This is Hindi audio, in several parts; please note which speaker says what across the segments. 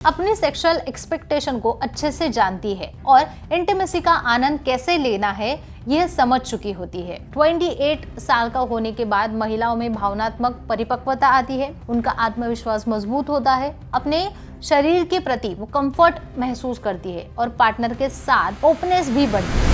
Speaker 1: अपनी सेक्सुअल एक्सपेक्टेशन को अच्छे से जानती है और इंटीमेसी का आनंद कैसे लेना है यह समझ चुकी होती है। 28 साल का होने के बाद महिलाओं में भावनात्मक परिपक्वता आती है, उनका आत्मविश्वास मजबूत होता है, अपने शरीर के प्रति वो कंफर्ट महसूस करती है और पार्टनर के साथ ओपननेस भी बढ़ती है।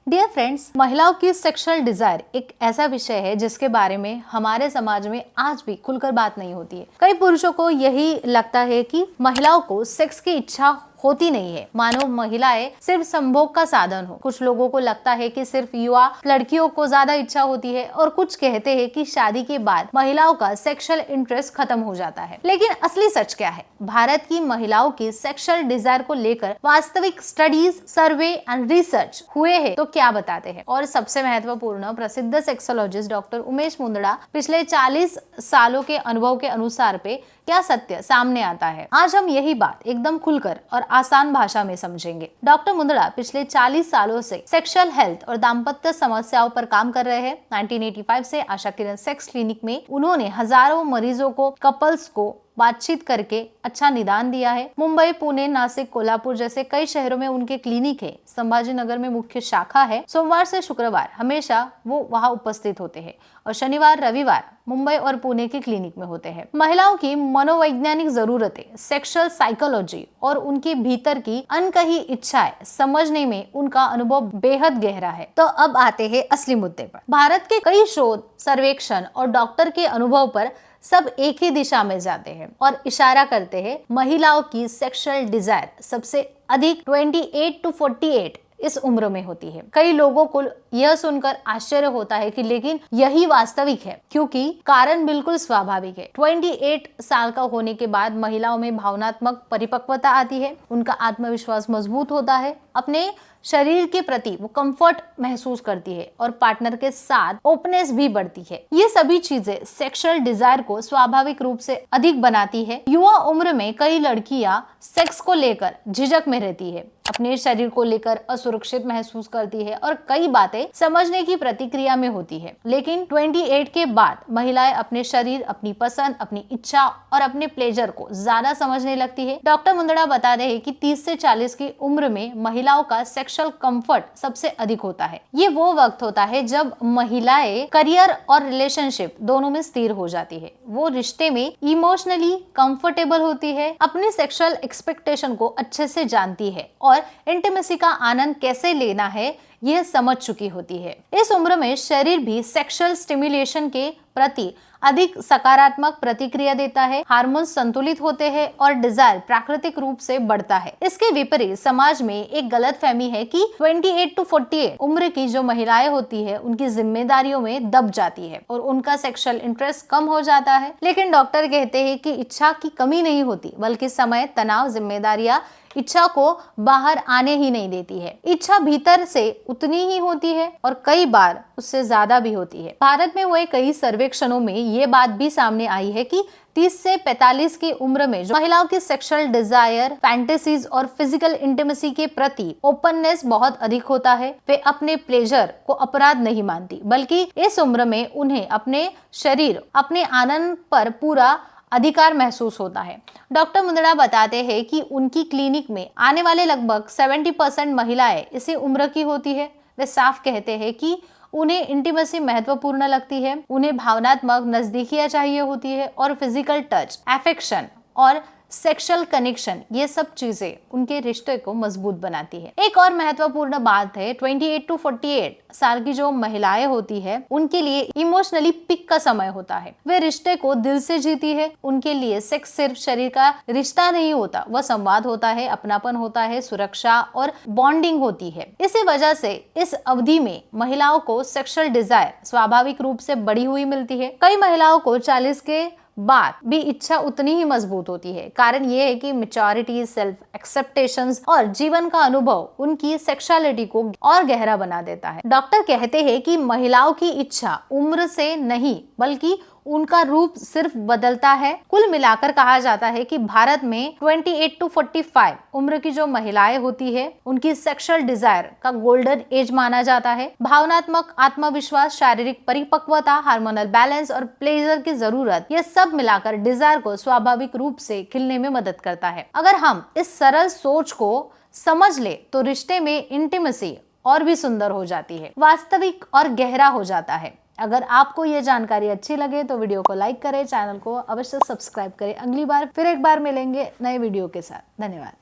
Speaker 1: डियर फ्रेंड्स, महिलाओं की सेक्सुअल डिजायर एक ऐसा विषय है जिसके बारे में हमारे समाज में आज भी खुलकर बात नहीं होती है। कई पुरुषों को यही लगता है कि महिलाओं को सेक्स की इच्छा होती नहीं है, मानो महिलाएं सिर्फ संभोग का साधन हो। कुछ लोगों को लगता है कि सिर्फ युवा लड़कियों को ज्यादा इच्छा होती है और कुछ कहते हैं कि शादी के बाद महिलाओं का सेक्सुअल इंटरेस्ट खत्म हो जाता है। लेकिन असली सच क्या है? भारत की महिलाओं की सेक्सुअल डिजायर को लेकर वास्तविक स्टडीज, सर्वे एंड रिसर्च हुए हैं तो क्या बताते हैं? और सबसे महत्वपूर्ण, प्रसिद्ध सेक्सोलॉजिस्ट डॉक्टर उमेश मुंदड़ा पिछले 40 सालों के अनुभव के अनुसार पे क्या सत्य सामने आता है। आज हम यही बात एकदम खुलकर और आसान भाषा में समझेंगे। डॉक्टर मुंदड़ा पिछले 40 सालों से सेक्सुअल हेल्थ और दाम्पत्य समस्याओं पर काम कर रहे हैं। 1985 से आशा किरण सेक्स क्लिनिक में उन्होंने हजारों मरीजों को, कपल्स को बातचीत करके अच्छा निदान दिया है। मुंबई, पुणे, नासिक, कोल्हापुर जैसे कई शहरों में उनके क्लिनिक है। संभाजी नगर में मुख्य शाखा है। सोमवार से शुक्रवार हमेशा वो वहाँ उपस्थित होते हैं और शनिवार, रविवार मुंबई और पुणे की क्लिनिक में होते हैं। महिलाओं की मनोवैज्ञानिक जरूरतें, सेक्सुअल साइकोलॉजी और उनके भीतर की अनकही इच्छाएं समझने में उनका अनुभव बेहद गहरा है। तो अब आते हैं असली मुद्दे पर। भारत के कई शोध, सर्वेक्षण और डॉक्टर के अनुभव पर सब एक ही दिशा में जाते हैं और इशारा करते हैं, महिलाओं की सेक्सुअल डिजायर सबसे अधिक 28 to 48 इस उम्र में होती है। कई लोगों को यह सुनकर आश्चर्य होता है कि लेकिन यही वास्तविक है, क्योंकि कारण बिल्कुल स्वाभाविक है। 28 साल का होने के बाद महिलाओं में भावनात्मक परिपक्वता आती है, उनका आत्मविश्वास मजबूत होता है, अपने शरीर के प्रति वो कंफर्ट महसूस करती है और पार्टनर के साथ ओपननेस भी बढ़ती है। ये सभी चीजें सेक्सुअल डिजायर को स्वाभाविक रूप से अधिक बनाती है। युवा उम्र में कई लड़कियां सेक्स को लेकर झिझक में रहती है, अपने शरीर को लेकर असुरक्षित महसूस करती है और कई बातें समझने की प्रतिक्रिया में होती है। लेकिन 28 के बाद महिलाएं अपने शरीर, अपनी पसंद, अपनी इच्छा और अपने प्लेजर को ज्यादा समझने लगती है। डॉक्टर मुंदड़ा बता रहे हैं कि 30 से 40 की उम्र में महिलाओं का सेक्सुअल कंफर्ट सबसे अधिक होता है। ये वो वक्त होता है जब महिलाएं करियर और रिलेशनशिप दोनों में स्थिर हो जाती है। वो रिश्ते में इमोशनली कंफर्टेबल होती है, अपनी सेक्सुअल एक्सपेक्टेशन को अच्छे से जानती है और इंटीमेसी का आनंद कैसे लेना है यह समझ चुकी होती है। इस उम्र में शरीर भी सेक्सुअल स्टिमुलेशन के प्रति अधिक सकारात्मक प्रतिक्रिया देता है, हार्मोन्स संतुलित होते हैं और डिजायर प्राकृतिक रूप से बढ़ता है। इसके विपरीत समाज में एक गलतफहमी है कि 28 to 48 उम्र की जो महिलाएं होती है उनकी जिम्मेदारियों में दब जाती है और उनका सेक्सुअल इंटरेस्ट कम हो जाता है। लेकिन डॉक्टर कहते हैं कि इच्छा की कमी नहीं होती, बल्कि समय, तनाव, जिम्मेदारियां इच्छा को बाहर आने ही नहीं देती है। इच्छा भीतर से उतनी ही होती है और कई बार उससे ज्यादा भी होती है। भारत में हुए कई सर्वेक्षणों में ये बात भी सामने आई है कि 30 से 45 की उम्र में जो महिलाओं की सेक्सुअल डिजायर, फैंटेसीज और फिजिकल इंटीमेसी के प्रति ओपननेस बहुत अधिक होता है। वे अपने प्लेजर को अपराध नहीं मानती, बल्कि इस उम्र में उन्हें अपने शरीर, अपने आनंद पर पूरा अधिकार महसूस होता है। डॉक्टर मुंदड़ा बताते हैं कि उनकी क्लिनिक में आने वाले लगभग 70% महिलाएं इसी उम्र की होती है। वे साफ कहते हैं कि उन्हें इंटीमेसी महत्वपूर्ण लगती है, उन्हें भावनात्मक नजदीकियां चाहिए होती है और फिजिकल टच, अफेक्शन और सेक्सुअल कनेक्शन, ये सब चीजें उनके रिश्ते को मजबूत बनाती है। एक और महत्वपूर्ण बात है, 28 to 48 साल की जो महिलाएं होती है उनके लिए इमोशनली पीक का समय होता है। वे रिश्ते को दिल से जीती है। उनके लिए सेक्स सिर्फ शरीर का रिश्ता नहीं होता, वह संवाद होता है, अपनापन होता है, सुरक्षा और बॉन्डिंग होती है। इसी वजह से इस अवधि में महिलाओं को सेक्सुअल डिजायर स्वाभाविक रूप से बढ़ी हुई मिलती है। कई महिलाओं को 40 के बाद भी इच्छा उतनी ही मजबूत होती है। कारण ये है कि मैच्योरिटी, सेल्फ एक्सेप्टेशंस और जीवन का अनुभव उनकी सेक्सुअलिटी को और गहरा बना देता है। डॉक्टर कहते हैं कि महिलाओं की इच्छा उम्र से नहीं बल्कि उनका रूप सिर्फ बदलता है। कुल मिलाकर कहा जाता है कि भारत में 28 to 45 उम्र की जो महिलाएं होती है उनकी सेक्सुअल डिजायर का गोल्डन एज माना जाता है। भावनात्मक आत्मविश्वास, शारीरिक परिपक्वता, हार्मोनल बैलेंस और प्लेजर की जरूरत, ये सब मिलाकर डिजायर को स्वाभाविक रूप से खिलने में मदद करता है। अगर हम इस सरल सोच को समझ ले तो रिश्ते में इंटीमेसी और भी सुंदर हो जाती है, वास्तविक और गहरा हो जाता है। अगर आपको ये जानकारी अच्छी लगे तो वीडियो को लाइक करें, चैनल को अवश्य सब्सक्राइब करें। अगली बार फिर एक बार मिलेंगे नए वीडियो के साथ। धन्यवाद।